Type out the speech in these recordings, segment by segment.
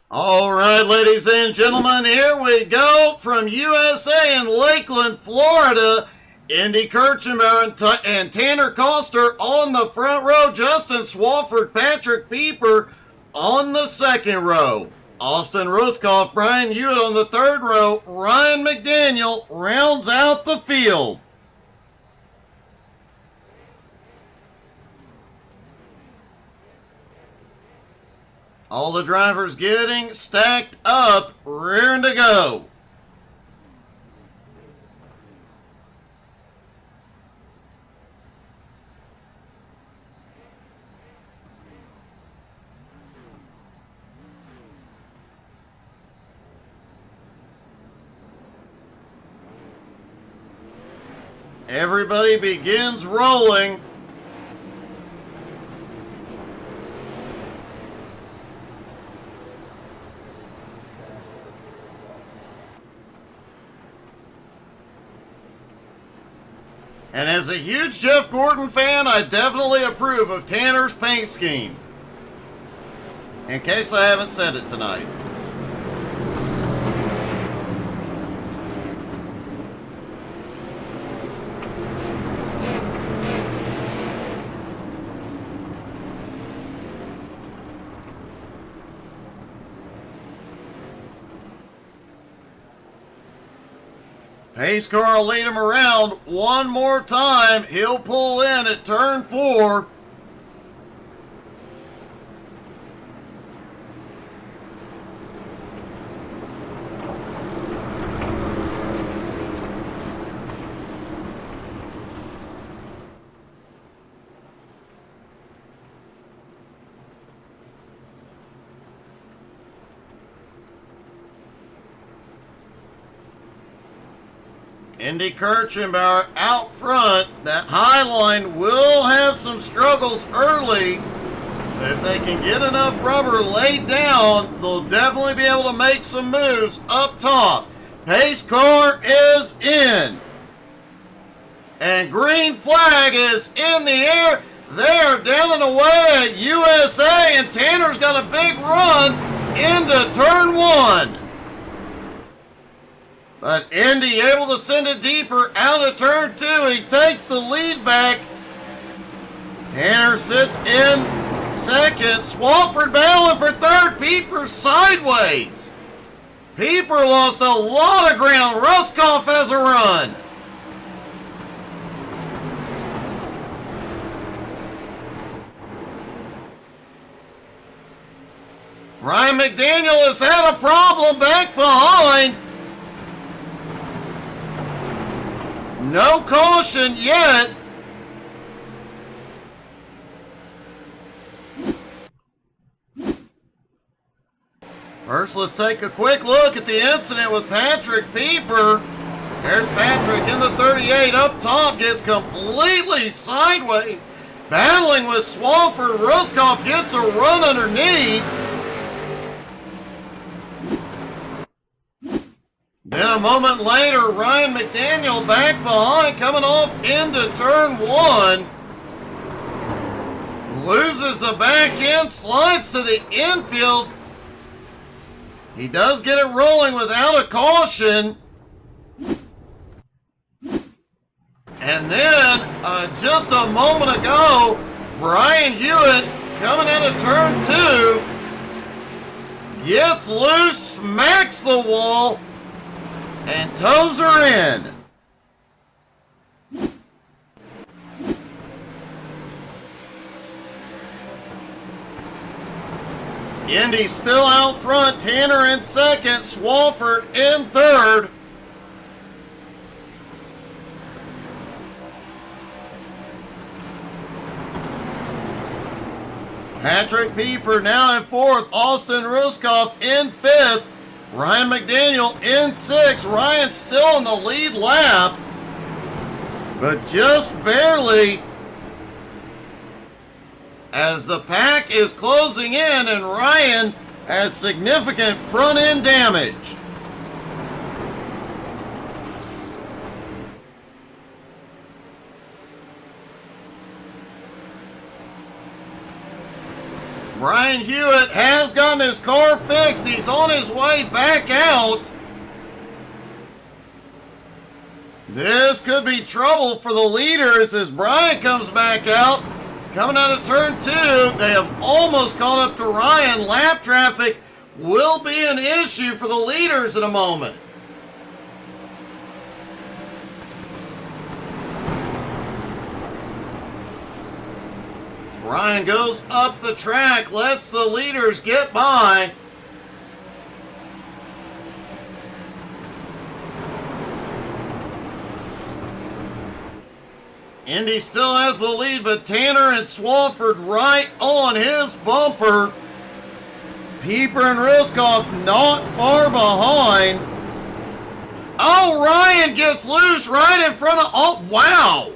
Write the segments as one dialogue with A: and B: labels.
A: All right, ladies and gentlemen, here we go from USA in Lakeland, Florida. Indy Kirchenbauer and Tanner Koster on the front row. Justin Swafford, Patrick Pieper on the second row. Austin Ruskoff, Brian Hewitt on the third row. Ryan McDaniel rounds out the field. All the drivers getting stacked up, rearing to go. Everybody begins rolling. And as a huge Jeff Gordon fan, I definitely approve of Tanner's paint scheme. In case I haven't said it tonight. Pace car will lead him around one more time. He'll pull in at turn 4. Indy Kirchenbauer out front. That high line will have some struggles early. If they can get enough rubber laid down, they'll definitely be able to make some moves up top. Pace car is in. And green flag is in the air. They're down and away at USA, and Tanner's got a big run into turn 1. But Indy able to send it deeper out of turn 2. He takes the lead back. Tanner sits in second. Swafford battling for third. Pieper sideways. Pieper lost a lot of ground. Ruskoff has a run. Ryan McDaniel has had a problem back behind. No caution yet. First, let's take a quick look at the incident with Patrick Pieper. There's Patrick in the 38 up top, gets completely sideways. Battling with Swafford. Ruskoff gets a run underneath. Then a moment later, Ryan McDaniel back behind, coming off into turn 1. Loses the back end, slides to the infield. He does get it rolling without a caution. And then, just a moment ago, Brian Hewitt coming out of turn 2. Gets loose, smacks the wall, and toes her in. Indy still out front. Tanner in second. Swafford in third. Patrick Pieper now in fourth. Austin Ruskoff in fifth. Ryan McDaniel in 6th. Ryan still in the lead lap, but just barely, as the pack is closing in and Ryan has significant front end damage. Brian Hewitt has gotten his car fixed. He's on his way back out. This could be trouble for the leaders as Brian comes back out. Coming out of turn 2, they have almost caught up to Ryan. Lap traffic will be an issue for the leaders in a moment. Ryan goes up the track, lets the leaders get by. Indy still has the lead, but Tanner and Swafford right on his bumper. Pieper and Ruskoff not far behind. Oh, Ryan gets loose right in front of... Oh, wow.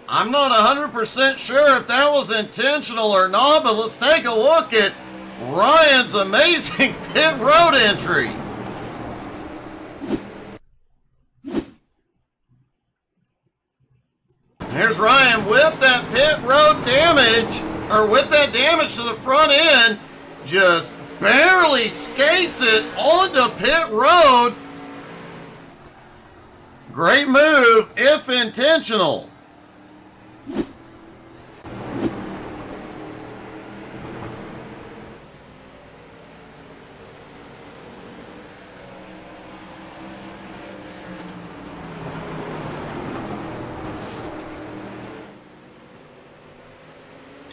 A: I'm not 100% sure if that was intentional or not, but let's take a look at Ryan's amazing pit road entry. There's Ryan with that pit road damage, or with that damage to the front end, just barely skates it onto pit road. Great move, if intentional.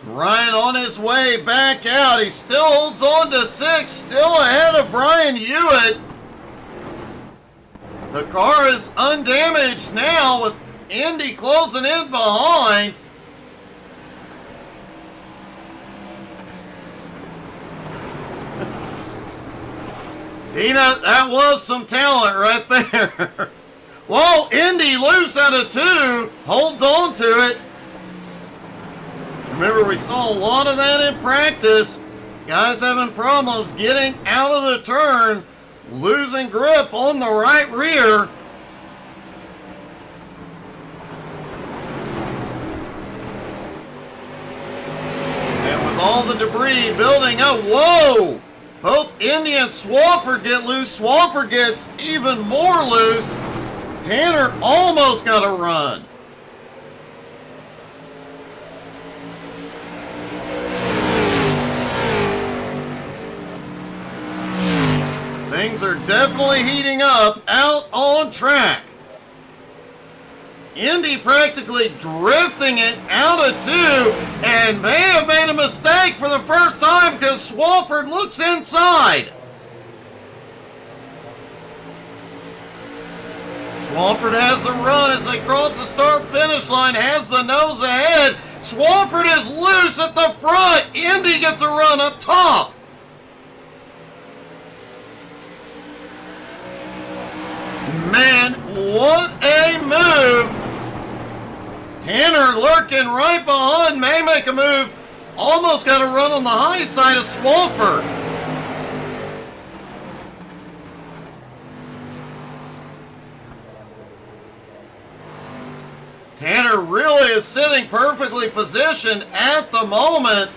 A: Ryan on his way back out. He still holds on to 6, still ahead of Brian Hewitt. The car is undamaged now with Indy closing in behind. Tina, that was some talent right there. Whoa, Indy loose out of 2, holds on to it. Remember, we saw a lot of that in practice. Guys having problems getting out of the turn, losing grip on the right rear. And with all the debris building up, whoa! Both Indy and Swafford get loose. Swafford gets even more loose. Tanner almost got a run. Things are definitely heating up out on track. Indy practically drifting it out of 2 and may have made a mistake for the first time because Swafford looks inside. Swafford has the run as they cross the start-finish line, has the nose ahead. Swafford is loose at the front. Indy gets a run up top. Man, what a move. Tanner lurking right behind, may make a move. Almost got a run on the high side of Swafford. Tanner really is sitting perfectly positioned at the moment.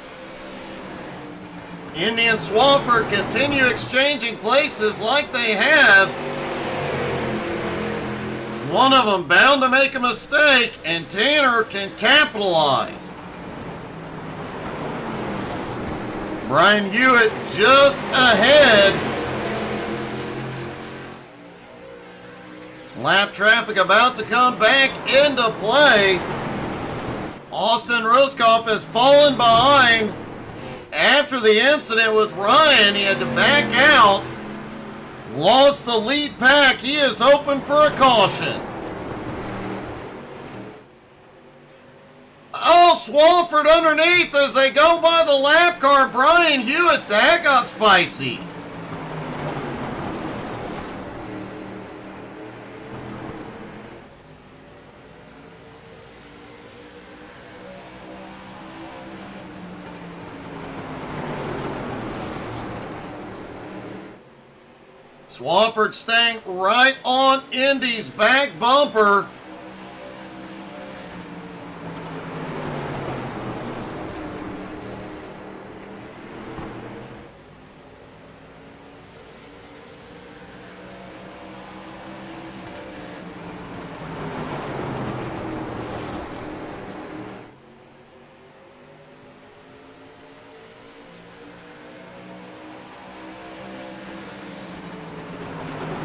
A: Indy and Swafford continue exchanging places like they have. One of them bound to make a mistake, and Tanner can capitalize. Brian Hewitt just ahead. Lap traffic about to come back into play. Austin Ruskoff has fallen behind after the incident with Ryan. He had to back out. Lost the lead pack. He is open for a caution. Oh, Swafford underneath as they go by the lap car. Brian Hewitt, that got spicy. Swafford staying right on Indy's back bumper.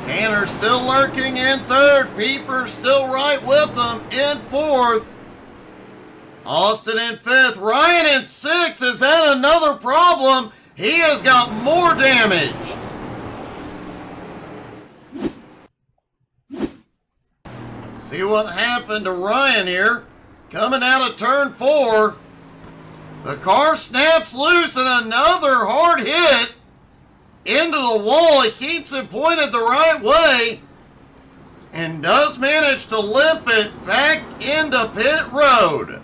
A: Tanner still lurking in third. Pieper still right with them in fourth. Austin in fifth. Ryan in sixth has had another problem. He has got more damage. See what happened to Ryan here. Coming out of turn 4. The car snaps loose and another hard hit into the wall. He keeps it pointed the right way and does manage to limp it back into pit road.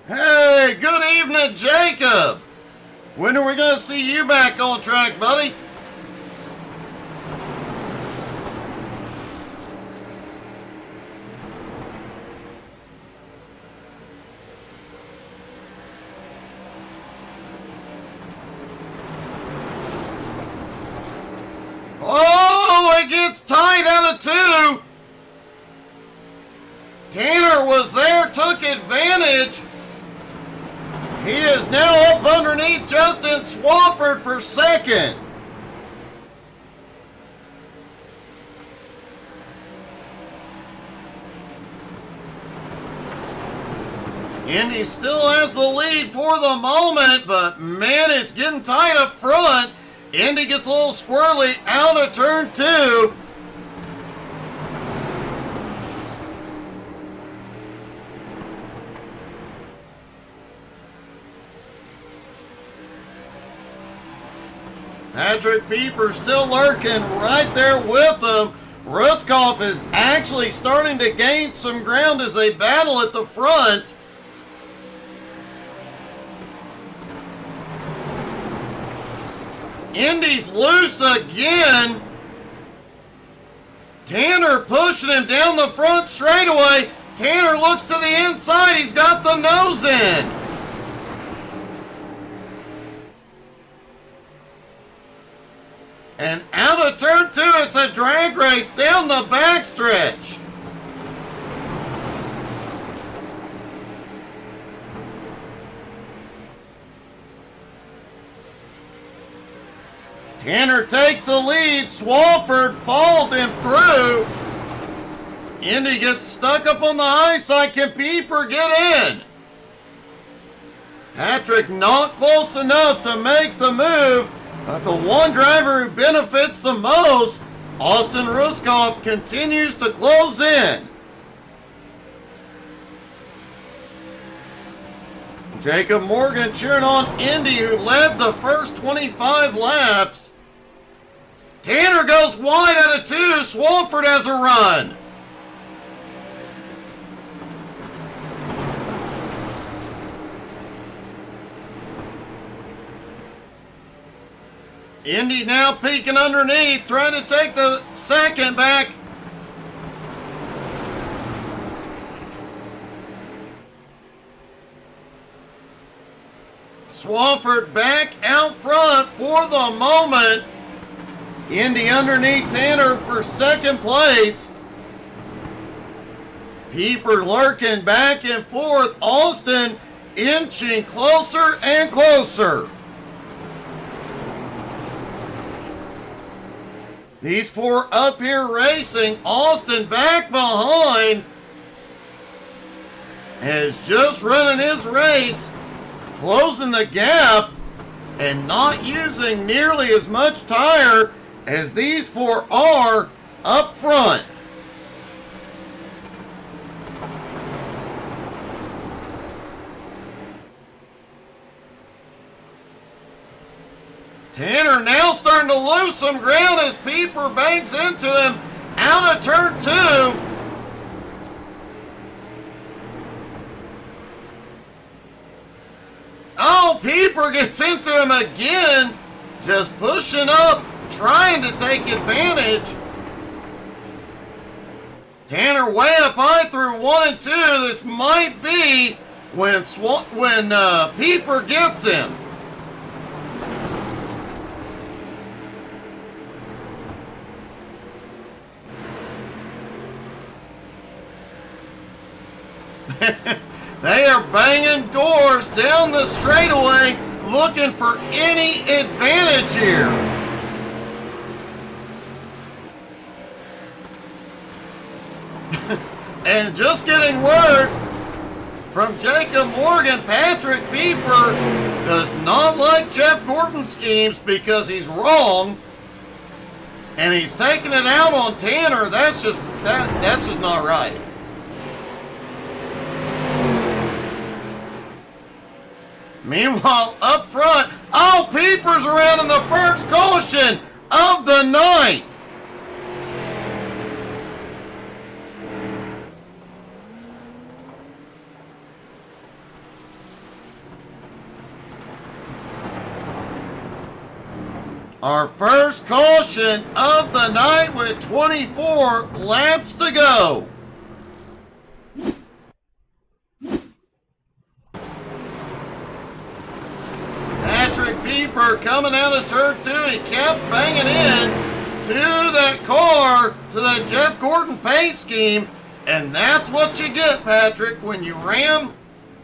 A: Hey, good evening, Jacob. When are we going to see you back on track, buddy? Oh, it gets tight out of 2. Tanner was there, took advantage. He is now up underneath Justin Swafford for second. Indy still has the lead for the moment, but man, it's getting tight up front. Indy gets a little squirrely out of turn 2. Patrick Pieper still lurking right there with them. Ruskoff is actually starting to gain some ground as they battle at the front. Indy's loose again. Tanner pushing him down the front straightaway. Tanner looks to the inside. He's got the nose in. And out of turn 2, it's a drag race down the backstretch. Tanner takes the lead. Swafford followed him through. Indy gets stuck up on the high side. Can Pieper get in? Patrick not close enough to make the move. But the one driver who benefits the most, Austin Ruskoff, continues to close in. Jacob Morgan cheering on Indy, who led the first 25 laps. Tanner goes wide out of 2. Swafford has a run. Indy now peeking underneath, trying to take the second back. Swafford back out front for the moment. Indy underneath Tanner for second place. Pieper lurking back and forth. Austin inching closer and closer. These 4 up here racing. Austin back behind. Is just running his race. Closing the gap. And not using nearly as much tire as these 4 are up front. Tanner now starting to lose some ground as Pieper bangs into him out of turn 2. Oh, Pieper gets into him again, just pushing up, trying to take advantage. Tanner way up high through 1 and 2. This might be when Pieper gets him. They are banging doors down the straightaway, looking for any advantage here. And just getting word from Jacob Morgan, Patrick Pieper does not like Jeff Gordon's schemes because he's wrong, and he's taking it out on Tanner. That's just not right. Meanwhile, up front, oh, Pieper's around in the first caution of the night. Our first caution of the night with 24 laps to go. Patrick Pieper coming out of turn 2. He kept banging in to that car, to that Jeff Gordon pace scheme. And that's what you get, Patrick, when you ram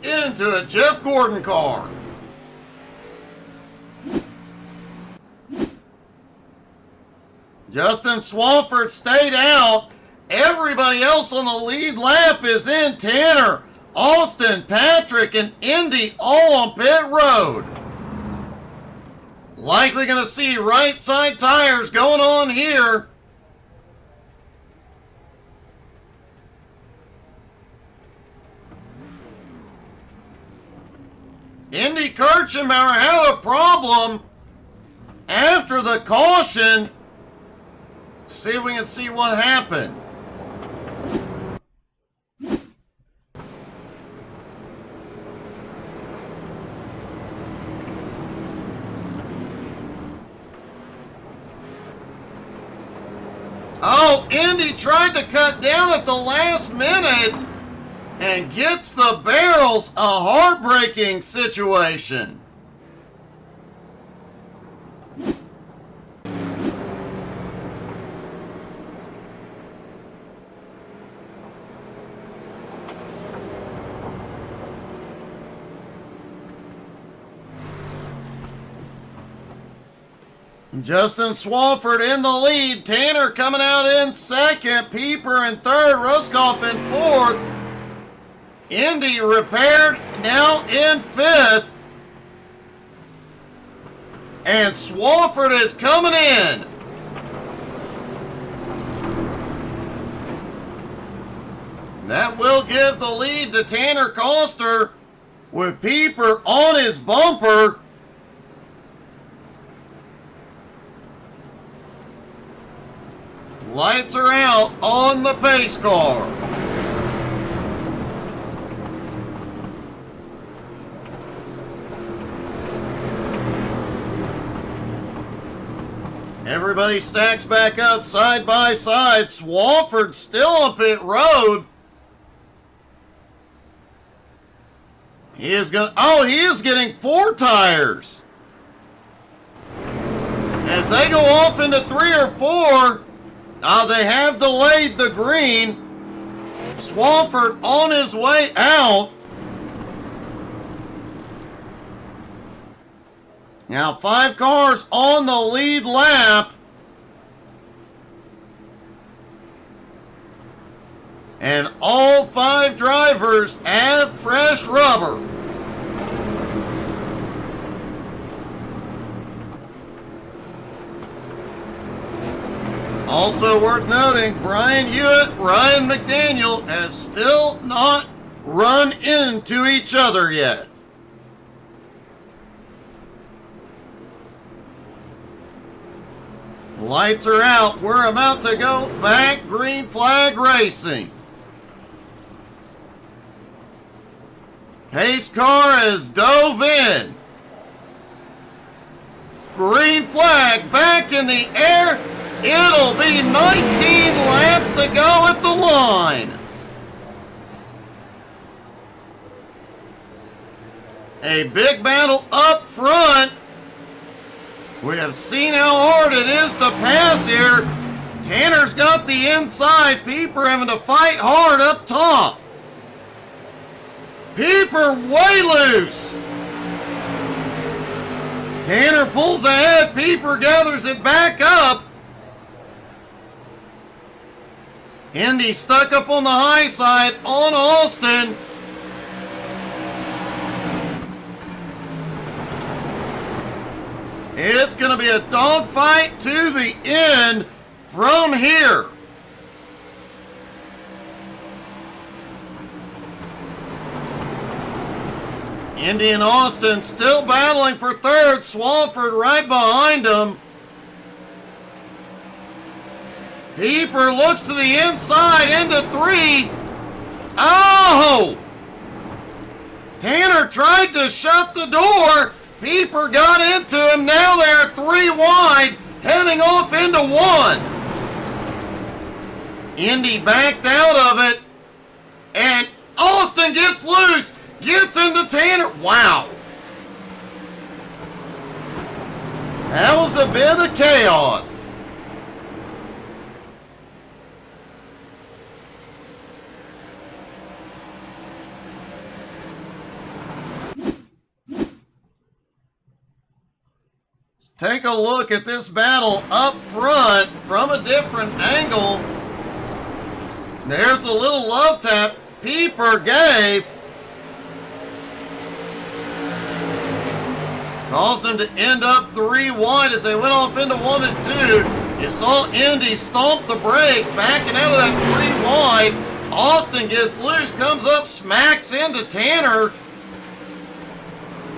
A: into a Jeff Gordon car. Justin Swafford stayed out. Everybody else on the lead lap is in. Tanner, Austin, Patrick, and Indy all on pit road. Likely going to see right side tires going on here. Indy Kirchenbauer had a problem after the caution. See if we can see what happened. Oh, Indy tried to cut down at the last minute and gets the barrels. A heartbreaking situation. Justin Swafford in the lead. Tanner coming out in second. Pieper in third. Ruskoff in fourth. Indy repaired now in fifth. And Swafford is coming in. That will give the lead to Tanner Coster with Pieper on his bumper. Lights are out on the pace car. Everybody stacks back up side by side. Swafford still on pit road. He is getting 4 tires. As they go off into 3 or 4, they have delayed the green. Swafford on his way out. Now 5 cars on the lead lap. And all 5 drivers have fresh rubber. Also worth noting, Brian Hewitt, Ryan McDaniel have still not run into each other yet. Lights are out. We're about to go back green flag racing. Pace car has dove in. Green flag back in the air. It'll be 19 laps to go at the line. A big battle up front. We have seen how hard it is to pass here. Tanner's got the inside. Pieper having to fight hard up top. Pieper way loose. Tanner pulls ahead. Pieper gathers it back up. Indy stuck up on the high side on Austin. It's going to be a dogfight to the end from here. Indy and Austin still battling for third. Swafford right behind them. Pieper looks to the inside into three. Oh! Tanner tried to shut the door. Pieper got into him. Now they're three wide, heading off into one. Indy backed out of it, and Austin gets loose, gets into Tanner. Wow. That was a bit of chaos. Take a look at this battle up front from a different angle. There's a little love tap Pieper gave. Caused them to end up three wide as they went off into 1 and 2. You saw Indy stomp the brake, backing out of that three wide. Austin gets loose, comes up, smacks into Tanner.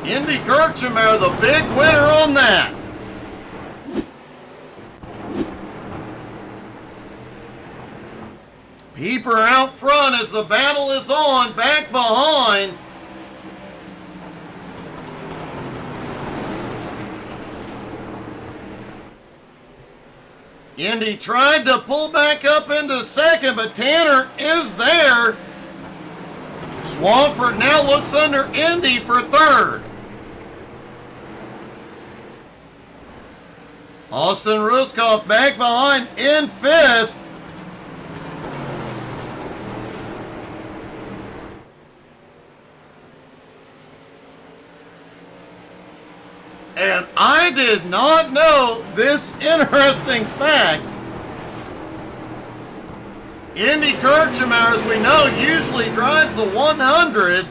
A: Indy Kirchenbauer, the big winner on that. Pieper out front as the battle is on, back behind. Indy tried to pull back up into second, but Tanner is there. Swafford now looks under Indy for third. Austin Ruskoff back behind in fifth. And I did not know this interesting fact. Indy Kirchenbauer, as we know, usually drives the 100.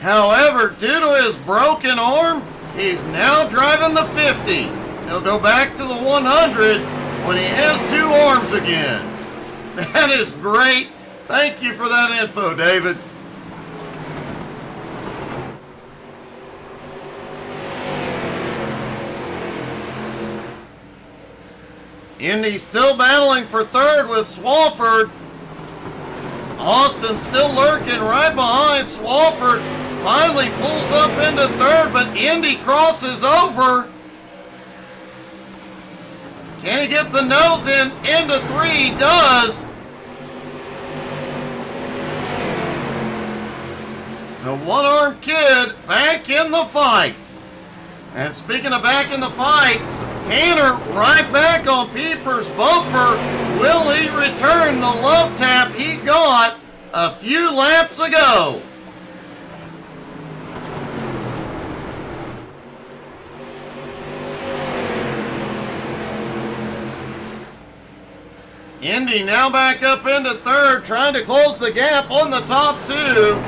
A: However, due to his broken arm, he's now driving the 50. He'll go back to the 100 when he has two arms again. That is great. Thank you for that info, David. Indy still battling for third with Swafford. Austin still lurking right behind. Swafford finally pulls up into third, but Indy crosses over. Can he get the nose in into three? He does. The one-armed kid back in the fight. And speaking of back in the fight, Tanner right back on Pieper's bumper. Will he return the love tap he got a few laps ago? Indy now back up into third, trying to close the gap on the top two.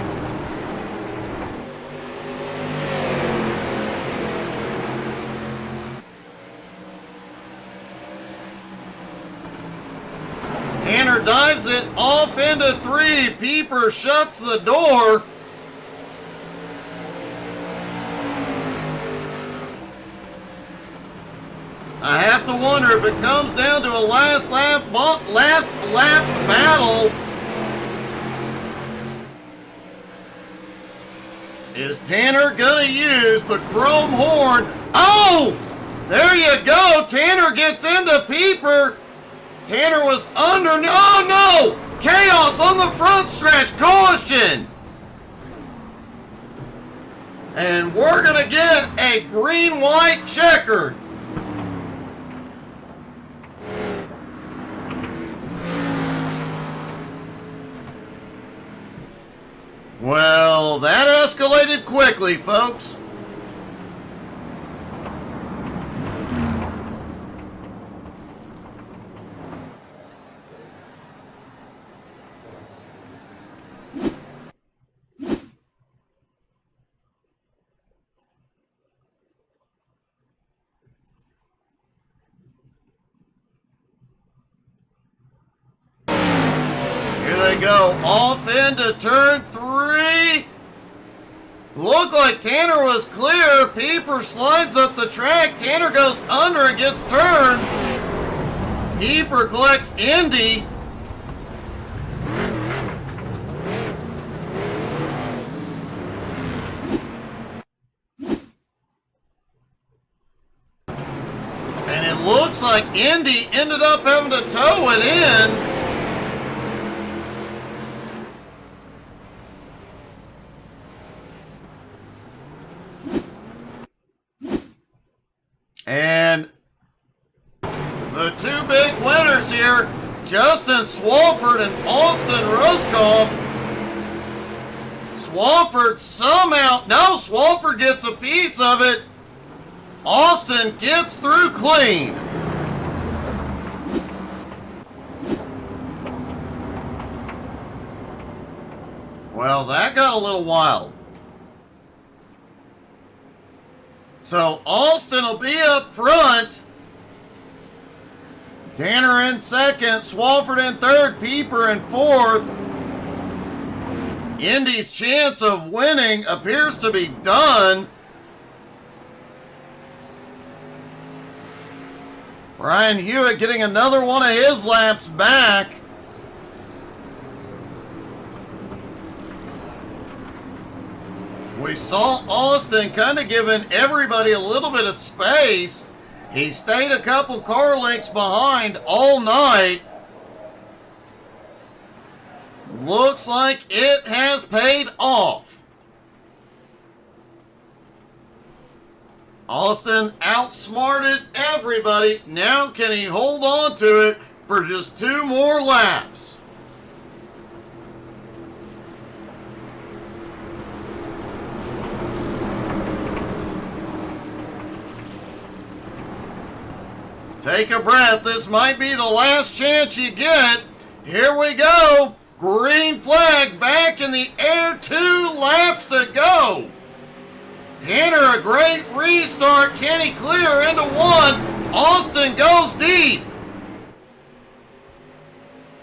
A: Tanner dives it off into three. Pieper shuts the door. I have to wonder if it comes down to a last lap battle. Is Tanner gonna use the chrome horn? Oh! There you go! Tanner gets into Pieper. Tanner was under. Oh no! Chaos on the front stretch. Caution! And we're gonna get a green-white checkered. Well, that escalated quickly, folks. Go off into turn 3. Looked like Tanner was clear. Pieper slides up the track. Tanner goes under and gets turned. Pieper collects Indy. And it looks like Indy ended up having to tow it in. And the two big winners here, Justin Swafford and Austin Ruskoff. Swafford somehow, no, Swafford gets a piece of it. Austin gets through clean. Well, that got a little wild. So Austin will be up front. Tanner in second, Swafford in third, Pieper in fourth. Indy's chance of winning appears to be done. Brian Hewitt getting another one of his laps back. We saw Austin kind of giving everybody a little bit of space. He stayed a couple car lengths behind all night. Looks like it has paid off. Austin outsmarted everybody. Now can he hold on to it for just 2 more laps? Take a breath. This might be the last chance you get. Here we go. Green flag back in the air. 2 laps to go. Tanner, a great restart. Can he clear into 1? Austin goes deep.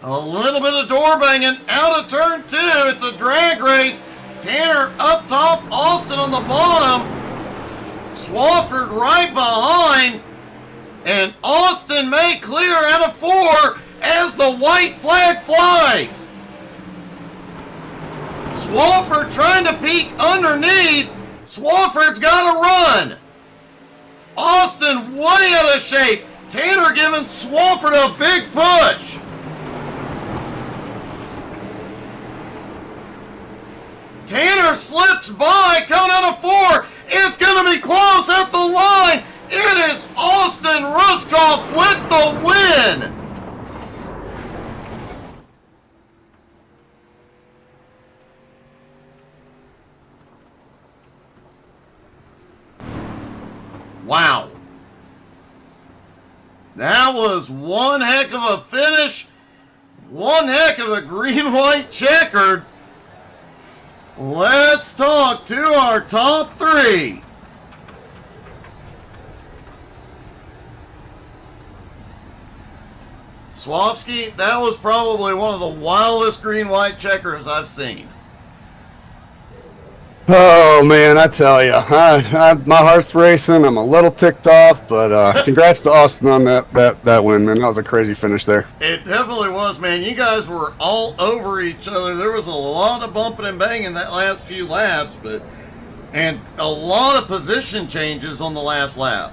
A: A little bit of door banging out of turn 2. It's a drag race. Tanner up top. Austin on the bottom. Swafford right behind. And Austin may clear out of 4 as the white flag flies. Swafford trying to peek underneath. Swafford's got to run. Austin way out of shape. Tanner giving Swafford a big push. Tanner slips by coming out of 4. It's going to be close at the line. It is Austin Ruskoff with the win. Wow. That was one heck of a finish. One heck of a green-white checkered. Let's talk to our top 3. Swafsky, that was probably one of the wildest green-white checkers I've seen.
B: Oh man, I tell you, my heart's racing. I'm a little ticked off, but congrats to Austin on that win, man. That was a crazy finish there.
A: It definitely was, man. You guys were all over each other. There was a lot of bumping and banging that last few laps, and a lot of position changes on the last lap.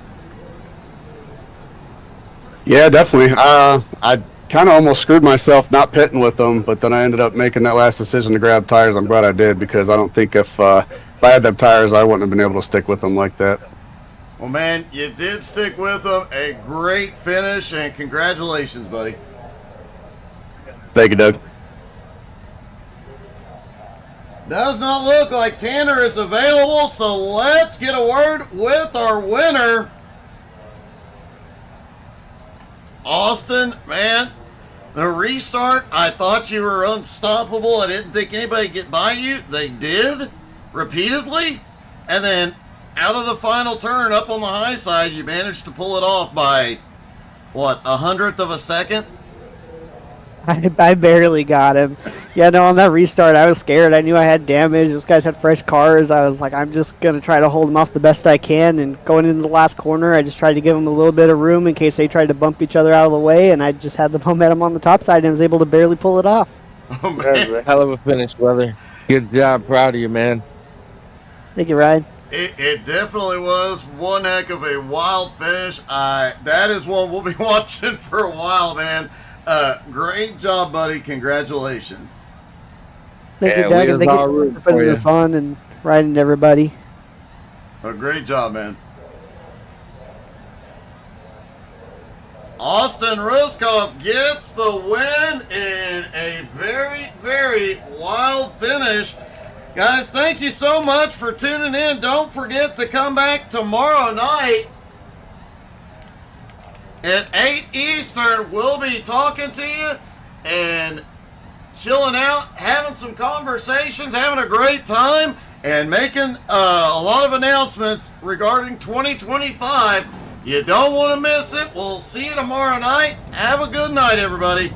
B: Yeah, definitely. I kind of almost screwed myself not pitting with them, but then I ended up making that last decision to grab tires. I'm glad I did, because I don't think if I had them tires, I wouldn't have been able to stick with them like that.
A: Well, man, you did stick with them. A great finish, and congratulations, buddy.
B: Thank you, Doug.
A: Does not look like Tanner is available, so let's get a word with our winner. Austin, man, the restart, I thought you were unstoppable. I didn't think anybody could get by you. They did, repeatedly. And then out of the final turn, up on the high side, you managed to pull it off by, what, 100th of a second?
C: I barely got him. Yeah, no, on that restart, I was scared. I knew I had damage. Those guys had fresh cars. I was like, I'm just going to try to hold them off the best I can. And going into the last corner, I just tried to give them a little bit of room in case they tried to bump each other out of the way. And I just had the momentum on the top side and was able to barely pull it off.
A: Oh, man.
D: That was a hell of a finish, brother. Good job. Proud of you, man.
C: Thank you, Ryan.
A: It definitely was one heck of a wild finish. That is one we'll be watching for a while, man. Great job, buddy. Congratulations.
C: Thank
D: Yeah,
C: you, Doug,
D: we
C: and thank
D: was all
C: you
D: rooting
C: for putting
D: for you.
C: this on and riding to everybody.
A: A great job, man. Austin Ruskov gets the win in a very, very wild finish. Guys, thank you so much for tuning in. Don't forget to come back tomorrow night at 8 Eastern. We'll be talking to you and chilling out, having some conversations, having a great time, and making a lot of announcements regarding 2025. You don't want to miss it. We'll see you tomorrow night. Have a good night, everybody.